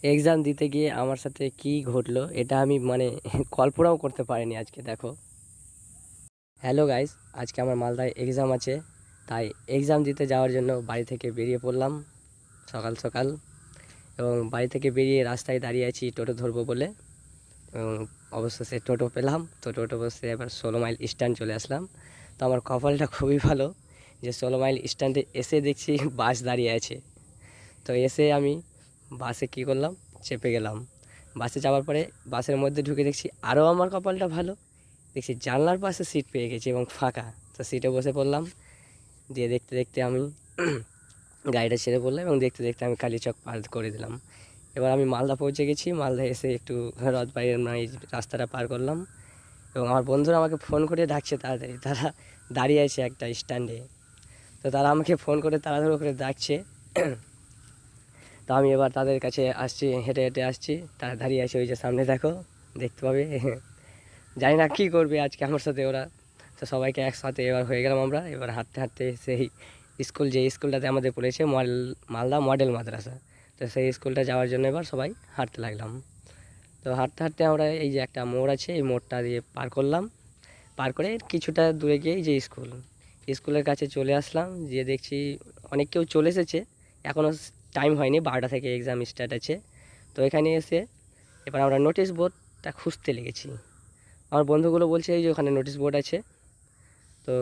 Exam দিতে গিয়ে আমার সাথে কি ঘটলো এটা আমি কল্পনাও করতে পারিনি। আজকে দেখো, হ্যালো গাইস, আজকে আমার মালদায় এক্সাম আছে, তাই এক্সাম দিতে যাওয়ার জন্য বাড়ি থেকে বেরিয়ে পড়লাম সকাল সকাল। এবং বাড়ি থেকে বেরিয়ে রাস্তায় দাঁড়িয়ে আছি টোটো ধরবো বলে, এবং অবশেষে টোটো পেলাম। তো টোটো বসে এবার 16 মাইল স্ট্যান্ড চলে আসলাম। তো আমার কপালটা খুবই ভালো যে 16 মাইল স্ট্যান্ডে এসে দেখছি বাস দাঁড়িয়ে আছে। তো এসে আমি বাসে কী করলাম, চেপে গেলাম। বাসে যাওয়ার পরে বাসের মধ্যে ঢুকে দেখছি আরও আমার কপালটা ভালো, দেখছি জানলার পাশে সিট পেয়ে গেছি এবং ফাঁকা। তো সিটে বসে পড়লাম। দিয়ে দেখতে দেখতে আমি গাড়িটা ছেড়ে পড়লাম এবং দেখতে দেখতে আমি কালীচক পার করে দিলাম। এবার আমি মালদা পৌঁছে গেছি। মালদা এসে একটু রথবাড়ির এই রাস্তাটা পার করলাম এবং আমার বন্ধুরা আমাকে ফোন করে ডাকছে তাড়াতাড়ি। তারা দাঁড়িয়ে আছে একটা স্ট্যান্ডে, তো তারা আমাকে ফোন করে তাড়াহুড়ো করে ডাকছে। তো আমি এবার তাদের কাছে আসছি, হেঁটে হেঁটে আসছি। তারা দাঁড়িয়ে আছে ওই যে সামনে, দেখো, দেখতে পাবে। জানি না কী করবে আজকে আমার সাথে ওরা। তো সবাইকে একসাথে এবার হয়ে গেলাম আমরা। এবার হাঁটতে হাঁটতে সেই স্কুল, যে স্কুলটাতে আমাদের পড়েছে, মালদা মডেল মাদ্রাসা, তো সেই স্কুলটা যাওয়ার জন্য এবার সবাই হাঁটতে লাগলাম। তো হাঁটতে হাঁটতে আমরা এই যে একটা মোড় আছে, এই মোড়টা দিয়ে পার করলাম। পার করে কিছুটা দূরে গিয়ে যে স্কুলের কাছে চলে আসলাম। গিয়ে দেখছি অনেক কেউ চলে এসেছে, এখনও টাইম হয়নি, 12টা থেকে এক্সাম স্টার্ট আছে। তো এখানে এসে এবার আমরা নোটিশ বোর্ডটা খুঁজতে লেগেছি। আমার বন্ধুগুলো বলছে এই যে ওখানে নোটিশ বোর্ড আছে। তো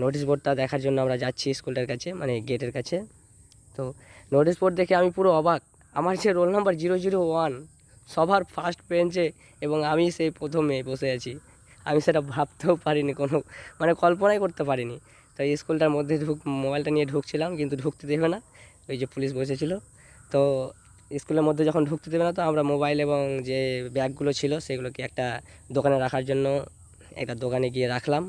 নোটিশ বোর্ডটা দেখার জন্য আমরা যাচ্ছি স্কুলটার কাছে, গেটের কাছে। তো নোটিশ বোর্ড দেখে আমি পুরো অবাক। আমার যে রোল নাম্বার 001, সবার ফার্স্ট বেঞ্চে, এবং আমি সেই প্রথমে বসে আছি। আমি সেটা ভাবতেও পারিনি, কল্পনাই করতে পারিনি। তো এই স্কুলটার মধ্যে মোবাইলটা নিয়ে ঢুকছিলাম, কিন্তু ঢুকতে দেবে না, ওই যে পুলিশ বসেছিল। তো স্কুলের মধ্যে যখন ঢুকতে দেবে না, তো আমরা মোবাইল এবং যে ব্যাগগুলো ছিল সেগুলোকে একটা দোকানে রাখার জন্য একটা দোকানে গিয়ে রাখলাম।